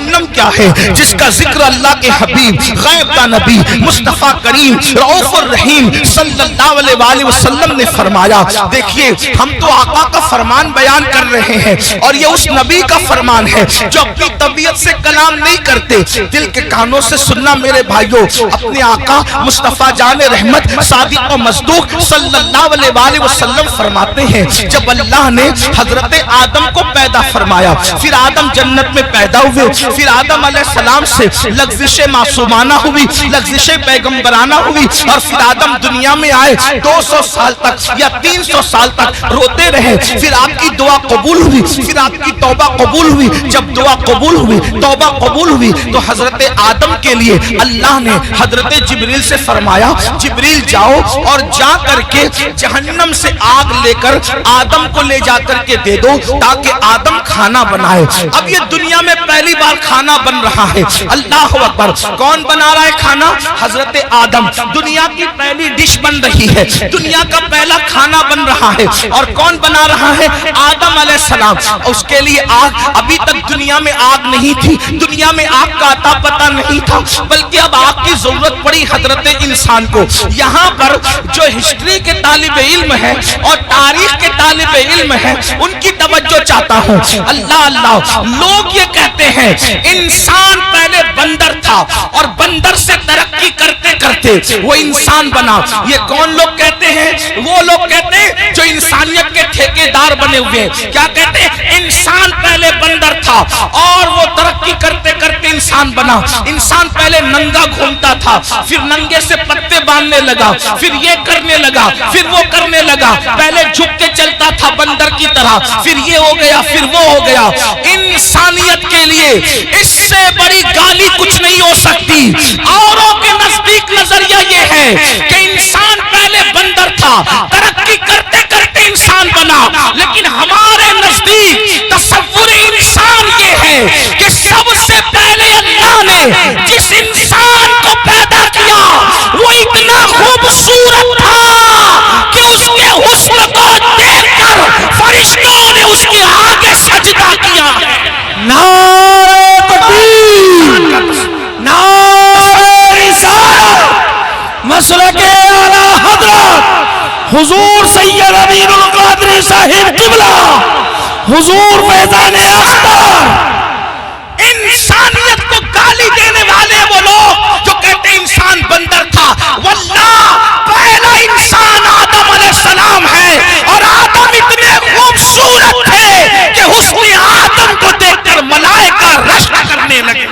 جہنم کیا ہے جس کا ذکر اللہ کے حبیب غیب کا نبی مصطفیٰ کریم رؤوف الرحیم صلی اللہ علیہ وآلہ وسلم نے فرمایا. دیکھیے ہم تو آقا کا فرمان بیان کر رہے ہیں اور یہ اس نبی کا فرمان ہے جو اپنی طبیعت سے کلام نہیں کرتے, دل کے کانوں سے سننا میرے بھائیوں. اپنے آقا مصطفیٰ جان رحمت صادق و مصدوق صلی اللہ علیہ وآلہ وسلم فرماتے ہیں جب اللہ نے حضرت آدم کو پیدا فرمایا, پھر آدم جنت میں پیدا ہوئے, پھر آدم علیہ السلام سے لغزش معصومانہ ہوئی, لغزش پیغمبرانہ ہوئی, اور پھر آدم دنیا میں آئے 200 سال تک یا 300 سال تک روتے رہے. پھر آپ کی دعا قبول ہوئی, پھر آپ کی توبہ قبول ہوئی. جب دعا قبول ہوئی, توبہ قبول ہوئی, تو حضرت آدم کے لیے اللہ نے حضرت جبریل سے فرمایا جبریل جاؤ اور جا کر کے جہنم سے آگ لے کر آدم کو لے جا کر کے دے دو تاکہ آدم کھانا بنائے. اب یہ دنیا میں پہلی بار کھانا بن رہا ہے. اللہ اکبر. کون بنا رہا ہے کھانا؟ حضرت آدم. دنیا کی پہلی ڈش بن رہی ہے, دنیا کا پہلا کھانا بن رہا ہے. اور کون بنا رہا ہے؟ آدم علیہ السلام. اس کے لیے آگ, ابھی تک دنیا میں آگ نہیں تھی, دنیا میں آگ کا عطا پتہ نہیں تھا, بلکہ اب آگ کی ضرورت پڑی حضرت انسان کو. یہاں پر جو ہسٹری کے طالب علم ہے اور تاریخ کے طالب علم ہے ان کی توجہ چاہتا ہوں. اللہ اللہ. لوگ یہ کہتے ہیں انسان پہلے بندر تھا اور بندر سے ترقی کرتے کرتے وہ انسان بنا. یہ کون لوگ کہتے ہیں؟ وہ لوگ کہتے ہیں جو انسانیت کے ٹھیکیدار بنے ہوئے. کیا کہتے ہیں؟ انسان پہلے بندر تھا اور وہ ترقی کرتے کرتے انسان بنا. انسان پہلے ننگا گھومتا تھا, پھر ننگے سے پتے باندھنے لگا, پھر یہ کرنے لگا, پھر وہ کرنے لگا. پہلے جھک کے چلتا تھا بندر کی طرح, پھر یہ ہو گیا, پھر وہ ہو گیا. انسانیت کے لیے اس سے بڑی گالی کچھ نہیں ہو سکتی. اوروں کے نزدیک نظریہ یہ ہے کہ انسان پہلے بندر تھا, ترقی کرتے کرتے انسان بنا, لیکن ہمارے نزدیک تصور انسان یہ ہے کہ سب سے پہلے اللہ نے جس انسان کو پیدا کیا وہ اتنا خوبصورت تھا کہ اس کے حسن کو دیکھ کر فرشتوں نے اس کے آگے سجدہ کیا. نعرہ تکبیر, نعرہ رسالت, مسلک اعلی حضرت حضور سید امین القادری صاحب قبلہ, حضور فیضان اختر. انسانیت کو گالی دینے والے وہ لوگ جو کہتے ہیں انسان بندر تھا. واللہ پہلا انسان آدم علیہ السلام ہے, اور آدم اتنے خوبصورت تھے کہ حسن آدم کو دیکھ کر ملائکہ رشک کرنے لگے.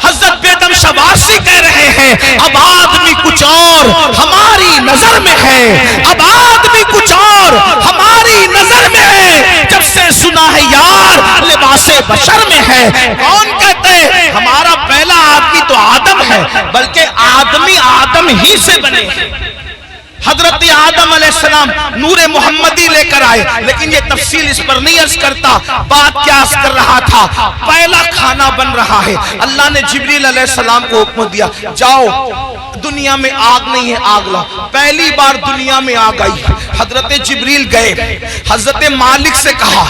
حضرت بیدم شباسی کہہ رہے ہیں اب آدمی کچھ اور ہماری نظر میں ہے, اب آدمی کچھ اور ہماری نظر میں ہے. جب سے سنا ہے یار لباس بشر میں ہے. کون کہتے ہیں ہمارا پہلا آدمی تو آدم ہے, بلکہ آدمی آدم ہی سے بنے. حضرت آدم علیہ السلام نور محمدی لے کر آئے, لیکن یہ تفصیل اس پر نہیں عرض کرتا. بات کیا عرض کر رہا تھا؟ پہلا کھانا بن رہا ہے. اللہ نے جبریل علیہ السلام کو حکم دیا جاؤ دنیا میں آگ نہیں ہے, آگ لاؤ. پہلی بار دنیا میں آگ آئی. حضرت جبریل گئے, حضرت مالک سے کہا.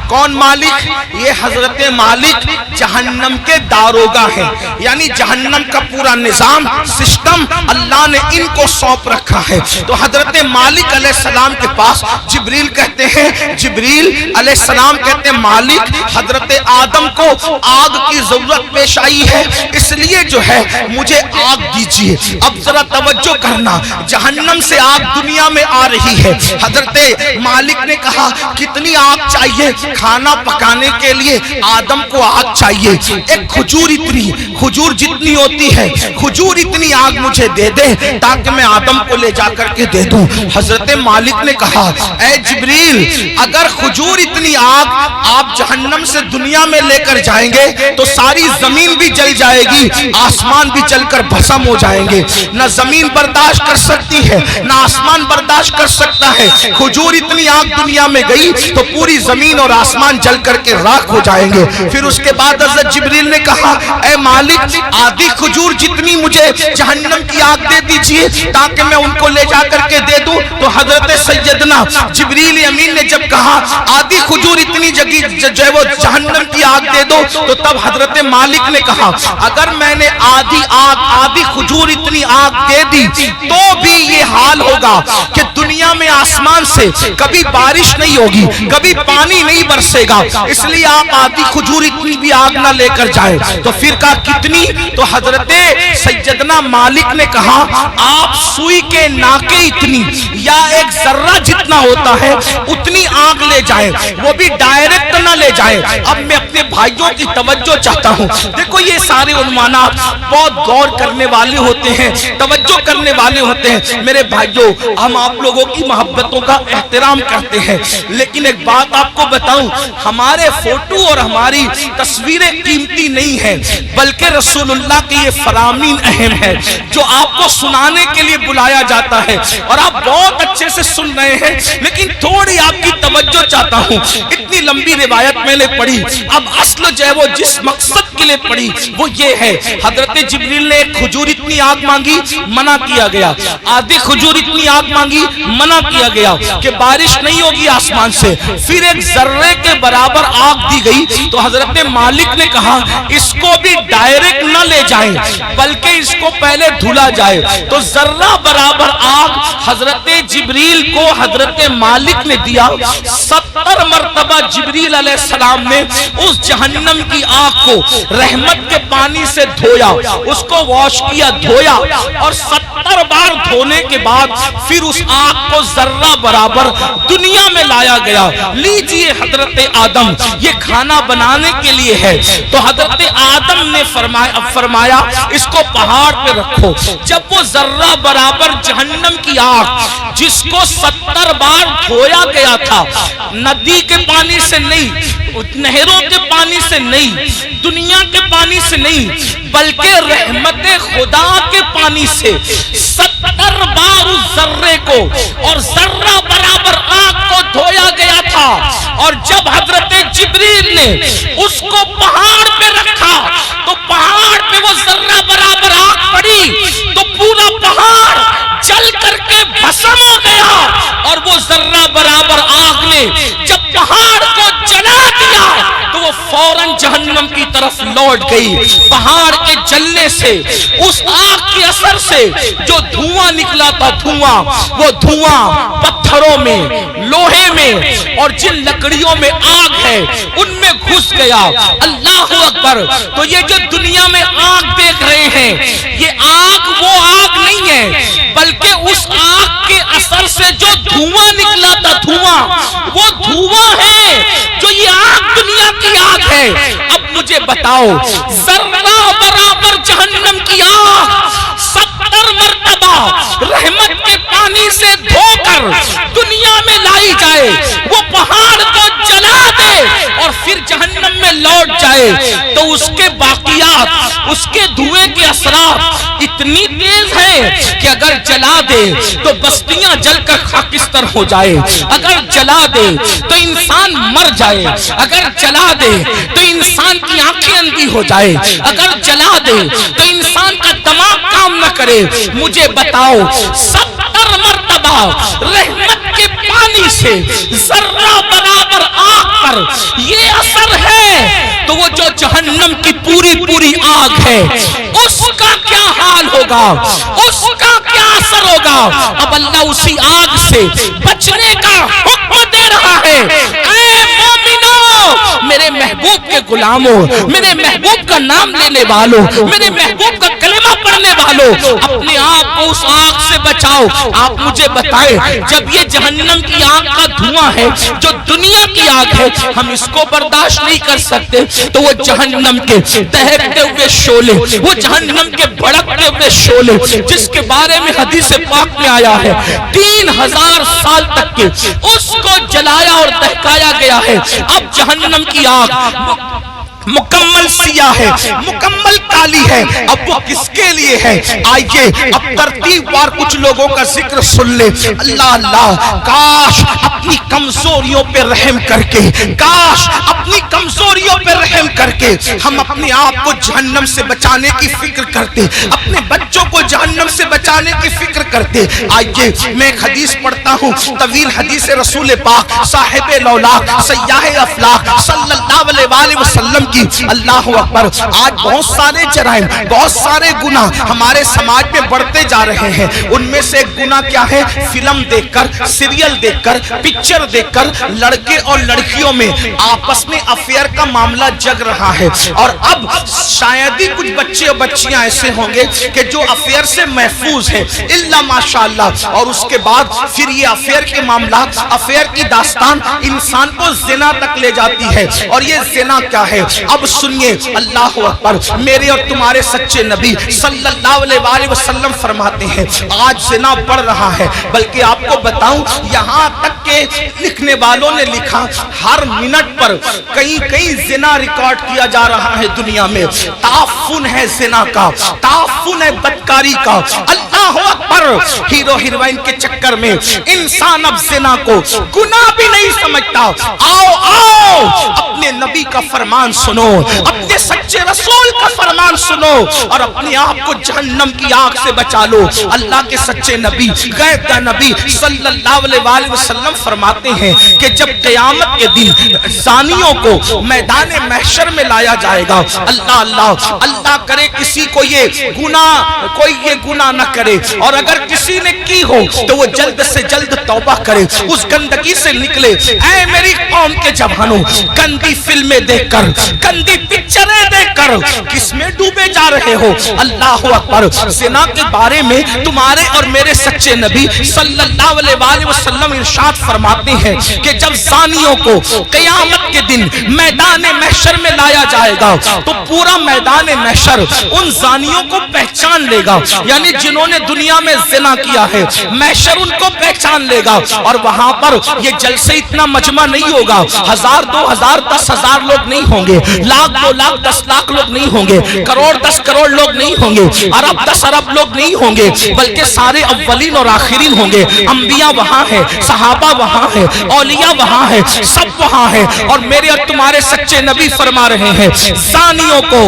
کون مالک؟ یہ حضرت مالک جہنم کے داروغہ ہیں, یعنی جہنم کا پورا نظام سسٹم اللہ نے ان کو سونپ رکھا ہے. تو حضرت مالک علیہ السلام کے پاس جبریل کہتے ہیں, جبریل علیہ السلام کہتے ہیں مالک حضرت آدم کو آگ کی ضرورت پیش آئی ہے, اس لیے جو ہے مجھے آگ دیجیے. اب ذرا توجہ کرنا, جہنم سے آگ دنیا میں آ رہی ہے. حضرت مالک نے کہا کتنی آگ چاہیے؟ کھانا پکانے کے لیے آدم کو آگ چاہیے. ایک کھجور, اتنی کھجور جتنی ہوتی ہے کھجور اتنی آگ مجھے دے دے تاکہ میں آدم کو لے جا کر کے دے دوں. حضرت مالک نے کہا اے جبریل اگر کھجور اتنی آگ آپ جہنم سے دنیا میں لے کر جائیں گے تو ساری زمین بھی جل جائے گی, آسمان بھی جل کر بھسم ہو جائیں گے. نہ زمین برداشت کر سکتی ہے نہ آسمان برداشت کر سکتا ہے. کھجور اتنی آگ دنیا میں گئی تو پوری زمین اور آسمان جل کر کے راکھ ہو جائیں گے۔ پھر اس کے بعد حضرت جبریل نے کہا اے مالک آدھی کھجور جتنی مجھے جہنم کی آگ دے دیجئے تاکہ میں ان کو لے جا کر کے دے دوں۔ تو حضرت سیدنا جبریل امین نے جب کہا آدھی کھجور اتنی جو ہے وہ جہنم کی آگ دے دو، تو تب حضرت مالک نے کہا اگر میں نے آدھی کھجور اتنی آگ دے دی تو بھی یہ حال ہوگا کہ دنیا میں آسمان سے کبھی بارش نہیں ہوگی، کبھی پانی نہیں برسے گا، اس لیے آپ آدھی کھجور اتنی بھی آگ نہ لے کر جائیں۔ تو پھر کہا کتنی؟ تو حضرت سیدنا مالک نے کہا آپ سوئی کے ناکے اتنی یا ایک ذرہ جتنا ہوتا ہے اتنی آگ لے جائیں، وہ بھی ڈائریکٹ نہ لے جائیں۔ اب میں اپنے بھائیوں کی توجہ چاہتا ہوں، دیکھو یہ سارے عنوانات بہت غور کرنے والے ہوتے ہیں، توجہ کرنے والے ہوتے ہیں۔ میرے بھائیوں ہم آپ لوگوں کی محبتوں کا احترام کرتے ہیں، لیکن ایک بات آپ کو بتاؤں، ہمارے فوٹو اور ہماری تصویریں قیمتی نہیں ہیں، بلکہ رسول اللہ کی یہ فرامین اہم ہے جو آپ کو سنانے کے لیے بلایا جاتا ہے، اور آپ بہت اچھے سے سن رہے ہیں، لیکن تھوڑی آپ کی توجہ چاہتا ہوں۔ اتنی لمبی روایت میں نے پڑھی، اب اصل جو ہے وہ جس مقصد کے لیے پڑھی وہ یہ ہے، حضرت جبریل نے ایک کھجور اتنی آگ مانگی، منع کیا گیا، آدھی کھجور اتنی آگ مانگی، منع کیا گیا کہ بارش نہیں ہوگی آسمان سے، پھر ایک ذرے کے برابر آگ دی گئی۔ تو حضرت مالک نے کہا اس کو بھی ڈائریکٹ نہ لے جائیں بلکہ اس کو پہلے دھلا جائے۔ تو ذرہ برابر آگ حضرت جبریل کو حضرت مالک نے دیا، 70 مرتبہ جبریل علیہ السلام نے اس جہنم کی آگ کو رحمت کے پانی سے دھویا، اس کو واش کیا، دھویا، اور 70 بار دھونے کے بعد پھر اس آگ کو ذرہ برابر دنیا میں لایا گیا۔ لیجئے حضرت آدم، یہ کھانا بنانے کے لیے ہے، تو حضرت آدم نے فرمایا اس کو پہاڑ پہ رکھو۔ جب وہ ذرہ برابر جہنم کی آگ جس کو 70 بار دھویا گیا تھا، ندی کے پانی سے نہیں، نہروں کے پانی سے نہیں، دنیا کے پانی سے نہیں، بلکہ رحمت خدا کے پانی سے 70 بار اس ذرے کو اور ذرہ برابر آگ کو دھویا گیا تھا۔ اور جب حضرت جبریل نے اس کو پہاڑ پہ رکھا تو پہاڑ پہ وہ ذرہ برابر آگ پڑی تو پورا پہاڑ جل کر کے بھسم ہو گیا، اور وہ ذرہ برابر آگ نے جب پہاڑ کو جلا دیا تو وہ فوراً جہنم کی طرف لوٹ گئی۔ پہاڑ کے جلنے سے، اس آگ کے اثر سے جو دھواں نکلا تھا، وہ دھواں پتھروں میں، لوہے میں اور جن لکڑیوں میں آگ ہے ان میں گھس گیا۔ اللہ اکبر! تو یہ جو دنیا میں آگ دیکھ رہے ہیں، یہ آگ وہ آگ نہیں ہے، بلکہ اس آگ کے اثر سے جو دھواں نکلا تھا، وہ دھواں ہے جو یہ آگ دنیا کی آگ ہے۔ اب مجھے بتاؤ، ذرہ برابر جہنم کی آگ 70 مرتبہ رحمت کے پانی سے دھو کر دنیا میں لائی جائے، وہ پہاڑ کو جلا دے اور پھر جہنم میں لوٹ جائے، تو اس کے باقیات، اس کے دھوئیں کے اثرات اتنی تیز ہیں کہ اگر جلا دے تو بستیاں جل کر خاکستر ہو جائے، اگر جلا دے تو انسان مر جائے، اگر جلا دے تو انسان کی آنکھیں اندھی ہو جائے، اگر جلا دے تو انسان کا دماغ کام نہ کرے۔ مجھے بتاؤ، 70 مرتبہ رحمت کے پانی سے ذرہ برابر آگ پر یہ اثر ہے، تو وہ جو جہنم کی پوری آگ ہے اس کا کیا حال ہوگا، اس کا کیا اثر ہوگا؟ اب اللہ اسی آگ سے بچنے کا حکم دے رہا ہے۔ اے مومنو، میرے محبوب کے غلاموں، میرے محبوب کا نام لینے والوں، میرے محبوب کا کلمہ پڑھنے والوں، اپنے آپ کو اس آگ سے بچاؤ۔ آپ مجھے بتائیں، جب یہ جہنم کی آگ کا دھواں ہے جو دنیا کی آگ ہے، ہم اس کو برداشت نہیں کر سکتے، تو وہ جہنم کے دہکتے ہوئے شعلے، وہ جہنم کے بھڑکتے ہوئے شعلے جس کے بارے میں حدیث پاک میں آیا ہے 3000 سال تک کے اس کو جلایا اور دہکایا گیا ہے۔ اب جہنم کی آگ مکمل سیاہ ہے، مکمل کالی ہے، اب وہ کس کے لیے ہے؟ آئیے اب ترتیب وار کچھ لوگوں کا ذکر سن لے۔ اللہ اللہ، کاش اپنی کمزوریوں پہ رحم کر کے، کاش اپنی کمزوریوں پہ رحم کر کے ہم اپنے آپ کو جہنم سے بچانے کی فکر کرتے، اپنے بچوں کو جہنم سے بچانے کی فکر کرتے۔ آئیے میں ایک حدیث پڑھتا ہوں، طویل حدیث رسول پاک صاحب لولاک سیاح افلاق صلی اللہ علیہ وآلہ وسلم کی۔ اللہ اکبر، آج بہت سارے جرائم، بہت سارے گناہ ہمارے سماج میں بڑھتے جا رہے ہیں۔ ان میں سے ایک گناہ کیا ہے؟ فلم دیکھ کر، سیریل دیکھ کر، پکچر دیکھ کر لڑکے اور لڑکیوں میں آپس میں افیئر کا معاملہ جگ رہا ہے۔ اور اب شاید ہی کچھ بچے اور بچیاں ایسے ہوں گے کہ جو افیئر سے محفوظ ہے، الا ماشاءاللہ، اور اس کے بعد پھر یہ افیئر کے معاملات، افیئر کی داستان انسان کو زنا تک لے جاتی ہے۔ اور یہ زنا کیا ہے؟ اب سنیے، اللہ اکبر، میرے اور تمہارے سچے نبی صلی اللہ علیہ وآلہ وسلم فرماتے ہیں آج زنا بڑھ رہا ہے۔ بلکہ آپ کو بتاؤں، یہاں تک کہ لکھنے والوں نے لکھا ہر منٹ پر کئی زنا ریکارڈ کیا جا رہا ہے دنیا میں۔ تعفن ہے زنا کا، تعفن ہے بدکاری کا۔ اللہ اکبر، ہیرو ہیروئن کے چکر میں انسان اب زنا کو گناہ بھی نہیں سمجھتا۔ آؤ آؤ، اپنے نبی کا فرمان سنو، اپنے سچے رسول کا فرمان سنو، اور اپنے آپ کو جہنم کی آگ سے بچا لو۔ اللہ کے سچے نبی، غیب کا نبی صلی اللہ علیہ وآلہ وسلم فرماتے ہیں کہ جب قیامت کے دن زانیوں کو میدان محشر میں لایا جائے گا، اللہ اللہ، اللہ کرے کسی کو یہ گناہ نہ کرے، اور اگر کسی نے کی ہو تو وہ جلد سے جلد توبہ کرے، اس گندگی سے نکلے۔ اے میری قوم کے جوانوں، گندی فلمیں دیکھ کر، گندی پکچریں دیکھ کر کس میں ڈوبے جا رہے ہو؟ اللہ اکبر، زنا کے بارے میں تمہارے اور میرے سچے نبی صلی اللہ علیہ وآلہ وسلم ارشاد فرماتے ہیں کہ جب زانیوں کو قیامت کے دن میدان محشر میں لایا جائے گا تو پورا میدان محشر ان زانیوں کو پہچان لے گا، یعنی جنہوں نے دنیا میں زنا کیا ہے، محشر ان کو پہچان لے گا۔ اور وہاں پر یہ جلسے اتنا مجمع نہیں ہوگا، 1000 2000 10,000 لوگ نہیں ہوں گے، لاکھ 2 لاکھ 10 لاکھ لوگ نہیں ہوں گے، کروڑ 10 کروڑ لوگ نہیں ہوں گے، ارب 10 ارب لوگ نہیں ہوں گے، بلکہ سارے اولین اور آخرین ہوں گے۔ انبیاء وہاں ہیں، صحابہ وہاں ہیں، اولیاء وہاں ہیں، سب وہاں ہیں۔ اور میرے اور تمہارے سچے نبی فرما رہے ہیں زانیوں کو،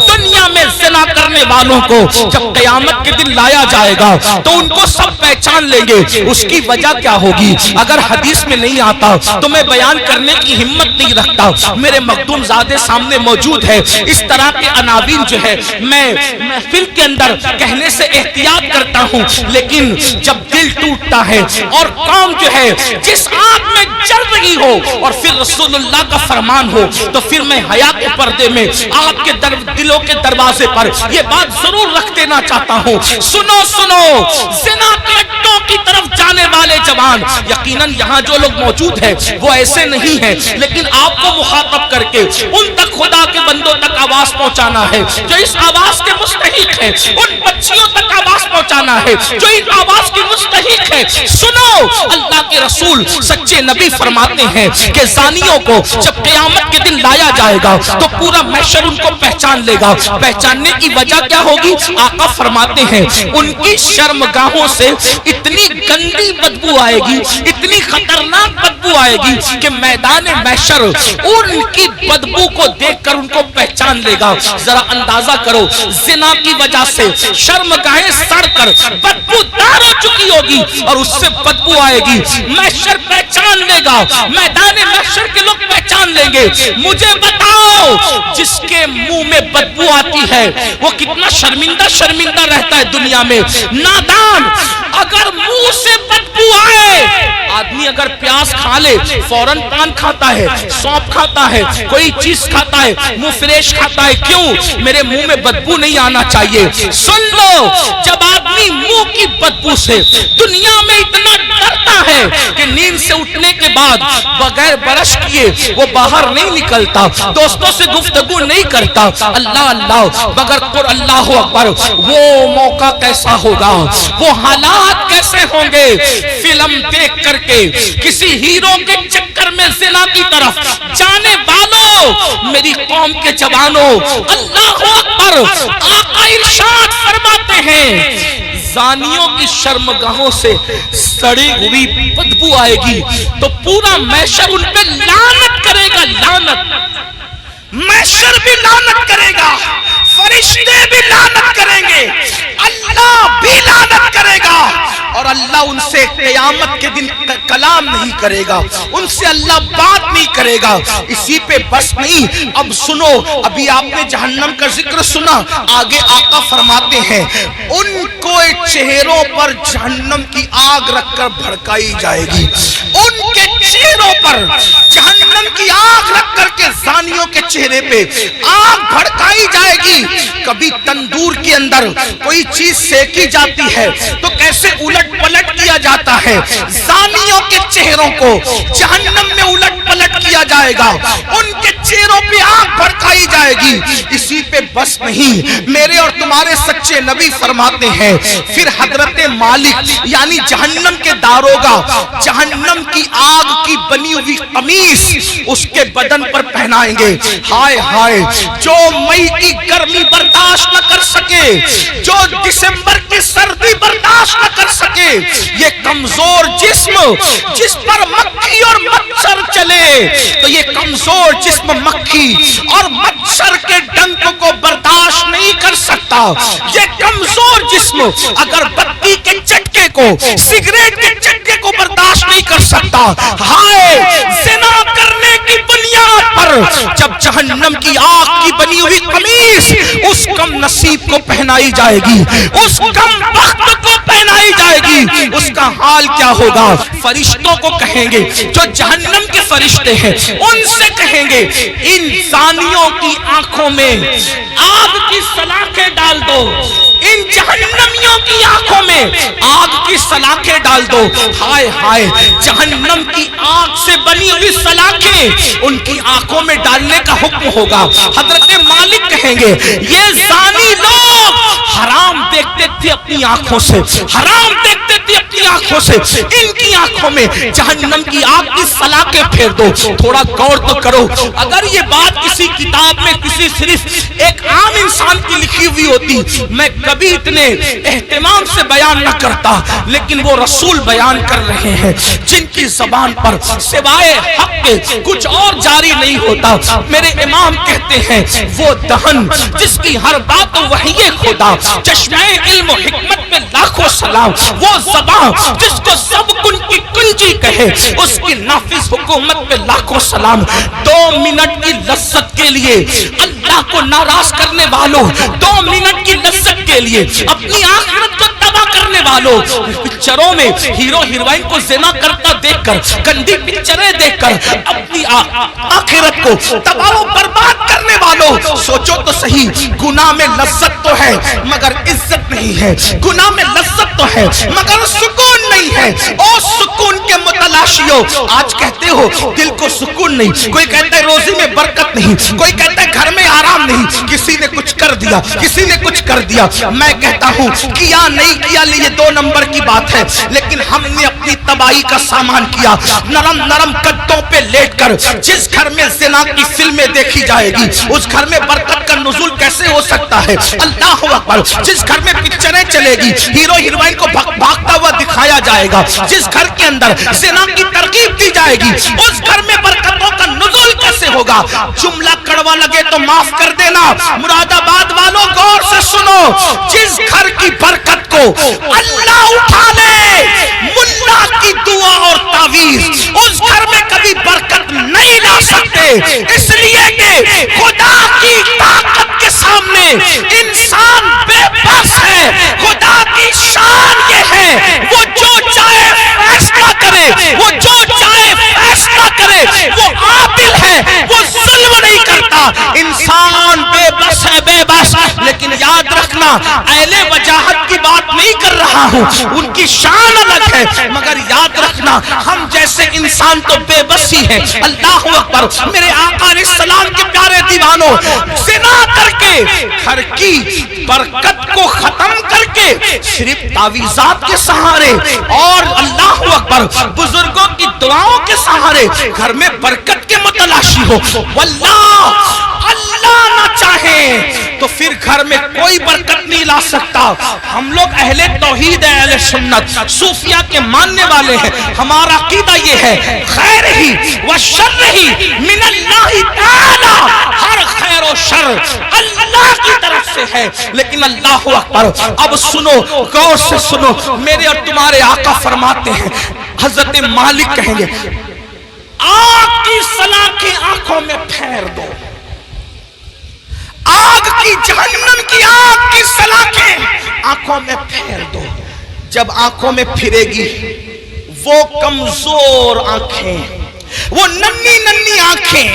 دنیا میں زنا کرنے والوں کو جب قیامت کے دن لایا جائے گا تو ان کو سب پہچان لیں گے۔ اس کی وجہ کیا ہوگی؟ اگر حدیث میں نہیں آتا تو میں بیان کرنے کی ہمت نہیں رکھتا، میرے مخدوم زادے سامنے موجود ہے۔ اس طرح کے عناوین جو ہے میں محفل کے اندر کہنے سے احتیاط کرتا ہوں، لیکن جب دل ٹوٹتا ہے اور قوم جو ہے جس آگ میں جل رہی ہو اور پھر رسول اللہ کا فرمان ہو، تو پھر میں حیا کے پردے میں آپ کے دلوں کے دروازے پر یہ بات ضرور رکھ دینا چاہتا ہوں، سنو سنو، زنا کے اڈوں کی طرف جانے والے جوان، یقیناً یہاں جو لوگ موجود ہیں وہ ایسے نہیں ہیں، لیکن آپ کو مخاطب کر کے ان تک خدا کے بندوں تک آواز پہنچانا ہے جو اس آواز کے مستحق ہیں، ان بچیوں تک آواز پہنچانا ہے جو اس آواز کی مستحق ہے۔ سنو، اللہ کے رسول سچے نبی فرماتے ہیں کہ زانیوں کو جب قیامت کے دن لایا جائے گا تو پورا محشر ان کو پہچان لے گا۔ پہچاننے کی وجہ کیا ہوگی؟ آقا فرماتے ہیں ان کی شرمگاہوں سے اتنی گندی بدبو آئے گی، اتنی خطرناک بدبو آئے گی کہ میدان محشر ان کی بدبو کو دیکھ کر ان کو پہچان لے گا۔ ذرا اندازہ کرو، زنا کی وجہ سے شرمگاہیں سڑ کر بدبو دار ہو چکی ہوگی اور اس سے بدبو آئے گی، محشر پہچان لے گا، میدان محشر کے لوگ پہچان لیں گے۔ مجھے بتاؤ، جس کے منہ میں بدبو آتی ہے وہ کتنا شرمندہ رہتا ہے دنیا میں۔ نادان، اگر منہ سے بدبو آئے، آدمی اگر پیاز کھا لے فوراً پان کھاتا ہے، سونپ کھاتا ہے، کوئی چیز کھاتا ہے، منہ فریش کھاتا ہے، کیوں؟ میرے منہ میں بدبو نہیں آنا چاہیے۔ سن لو، جب آدمی منہ کی بدبو سے دنیا میں اتنا ڈرتا ہے کہ نیند سے اٹھنے کے بعد بغیر برش کیے وہ باہر نہیں نکلتا، دوستوں سے گفتگو نہیں کرتا، اللہ اللہ مگر اللہ اکبر، وہ موقع کیسا ہوگا، وہ حالات کیسے ہوں گے؟ فلم دیکھ کر کے کسی ہیرو کے چکر میں زنا کی طرف جانے والوں، میری قوم کے جوانوں، اللہ اکبر، آقا ارشاد فرماتے ہیں زانیوں کی شرمگاہوں سے سڑی ہوئی بدبو آئے گی تو پورا محشر ان پہ لعنت کرے گا، لعنت، محشر بھی لعنت کرے گا، فرشتے بھی لعنت کریں گے، اللہ بھی لعنت کرے گا، اور اللہ ان سے قیامت کے دن کلام نہیں کرے گا، ان سے اللہ بات نہیں کرے گا۔ اسی پہ بس نہیں، اب سنو، ابھی آپ نے جہنم کا ذکر سنا، آگے آقا فرماتے ہیں ان کو چہروں پر جہنم کی آگ رکھ کر بھڑکائی جائے گی، ان کے چہروں پر جہنم کی آگ رکھ کر کے زانیوں کے چہرے پہ آگ بھڑکائی جائے گی۔ کبھی تندور کے اندر کوئی چیز سیکی جاتی ہے تو کیسے الٹ پلٹ کیا جاتا ہے، زانیوں کے چہروں کو جہنم میں الٹ پلٹ کیا جائے گا، ان کے چہروں پہ آگ بھڑکائی جائے گی۔ اسی پہ بس نہیں، میرے اور تمہارے سچے نبی فرماتے ہیں پھر حضرت مالک یعنی جہنم کے داروغہ جہنم کی آگ کی بنی ہوئی قمیص اس کے بدن پر پہنائیں گے۔ ہائے ہائے، جو مئی کی گرمی برداشت نہ کر سکے، جو دسمبر کی سردی برداشت نہ کر سکے، یہ کمزور جسم جس پر مکھی اور مچھر چلے تو یہ کمزور جسم مکھی اور مچھر کے ڈنک کو برداشت نہیں کر سکتا۔ یہ کمزور جسم اگر بتی کے چٹکے کو، سگریٹ کے چٹکے کو برداشت نہیں کر سکتا۔ ہائے، زنا کرنے کی بنیاد پر جب جہنم کی آگ کی بنی ہوئی قمیص اس کم نصیب کو پہنائی جائے گی، اس کم بخت کو پہنائی جائے گی، اس کا حال کیا ہوگا؟ فرشتوں کو کہیں گے، جو جہنم کے فرشتے ہیں ان سے کہیں گے ان زانیوں کی آنکھوں میں آگ کی سلاخیں ڈال دو، ان جہنمیوں کی آنکھوں میں آگ کی سلاخیں ڈال دو۔ ہائے ہائے، جہنم کی آگ سے بنی ہوئی سلاخیں ان کی آنکھوں میں ڈالنے کا حکم ہوگا۔ حضرت مالک کہیں گے یہ زانی لوگ حرام دیکھتے تھے اپنی آنکھوں سے، حرام دیکھتے تھے اپنی آنکھوں سے، ان کی آنکھوں میں جہنم کی آگ کی سلاخیں پھیر دو۔ تھوڑا غور تو کرو، اگر یہ بات کسی کتاب میں کسی صرف ایک عام انسان کی لکھی ہوئی ہوتی میں کبھی اتنے اہتمام سے بیان نہ کرتا، لیکن وہ رسول بیان کر رہے ہیں جن کی زبان پر سوائے حق کے کچھ اور جاری نہیں ہوتا۔ میرے امام کہتے ہیں وہ دہن جس کی ہر بات وحی خدا، چشمہ علم و حکمت پہ لاکھوں سلام، وہ زبان جس کو سب کن کی کنجی کہے اس کی نافذ حکومت پہ لاکھوں سلام۔ 2 منٹ کی لذت کے لیے اللہ کو ناراض کرنے والوں، 2 منٹ کی لذت کے لیے اپنی آخرت کو تباہ کرنے والوں، پکچروں میں ہیرو ہیروئن کو زنا کرتا دیکھ کر، گندی پکچریں دیکھ کر اپنی آخرت کو تباہ و برباد کرنے والوں، سوچو تو صحیح، گناہ میں لذت تو ہے مگر عزت نہیں ہے، گناہ میں لذت تو ہے مگر سکون نہیں ہے۔ او سکون کے متلاشیوں، آج کہتے ہو دل کو سکون نہیں، کوئی کہتا ہے روزی میں برکت نہیں، کوئی کہتا ہے گھر میں آرام نہیں، کسی نے کچھ کر دیا، کسی نے کچھ کر دیا۔ میں کہتا ہوں کیا نہیں کیا یہ 2 نمبر کی بات ہے، لیکن ہم نے اپنی تباہی کا سامان کیا۔ نرم نرم گدوں پہ لیٹ کر جس گھر میں زنا کی فلمیں دیکھی جائے گی اس گھر میں برکت کا نزول کیسے ہو سکتا ہے؟ اللہ اکبر، جس گھر میں پکچریں چلے گی، ہیرو ہیروئن کو بھاگتا ہوا دکھایا جائے گا، جس گھر کے اندر زنا کی ترغیب دی جائے گی اس گھر میں برکتوں کا نزول کیسے ہوگا؟ جملہ کڑوا لگے تو معاف کر دینا، مراد آباد والوں غور سے سنو، جس گھر کی برکت کو اللہ اٹھا لے ملا کی دعا اور تعویذ، اس گھر میں کبھی برکت نہیں لا سکتے، اس لیے کہ خدا کی طاقت کے سامنے انسان بے بس ہے۔ خدا کی شان یہ ہے وہ جو چاہے فیصلہ کرے، وہ جو چاہے فیصلہ کرے، وہ عادل ہے، وہ ظلم نہیں کرتا۔ انسان بے بس ہے، بے بس، لیکن یاد رکھنا اہل وجاہت کی بات نہیں کر رہا ہوں، ان کی شان الگ ہے، مگر یاد رکھنا ہم جیسے انسان تو بے بسی ہیں۔ اللہ اکبر۔ میرے آقا علیہ السلام کے پیارے دیوانوں، زنا کر کے گھر کی برکت کو ختم کر کے صرف تعویذات کے سہارے اور اللہ اکبر بزرگوں کی دعاؤں کے سہارے گھر میں برکت کے متلاشی ہو، واللہ اللہ نہ چاہے تو پھر گھر میں کوئی برکت نہیں لا سکتا۔ ہم لوگ اہل توحید ہیں، اہل سنت، صوفیہ کے ماننے والے ہیں۔ ہمارا عقیدہ یہ ہے خیر ہی و شر ہی من اللہ تعالی، ہر خیر و شر اللہ کی طرف سے ہے۔ لیکن اللہ اکبر، اب سنو، غور سے سنو، میرے اور تمہارے آقا فرماتے ہیں، حضرت مالک کہیں گے آگ کی سلاخیں آنکھوں میں پھیر دو، آگ کی جہنم کی آگ کی سلاخیں آنکھوں میں پھیر دو۔ جب آنکھوں میں پھرے گی وہ کمزور آنکھیں، وہ ننھی ننھی آنکھیں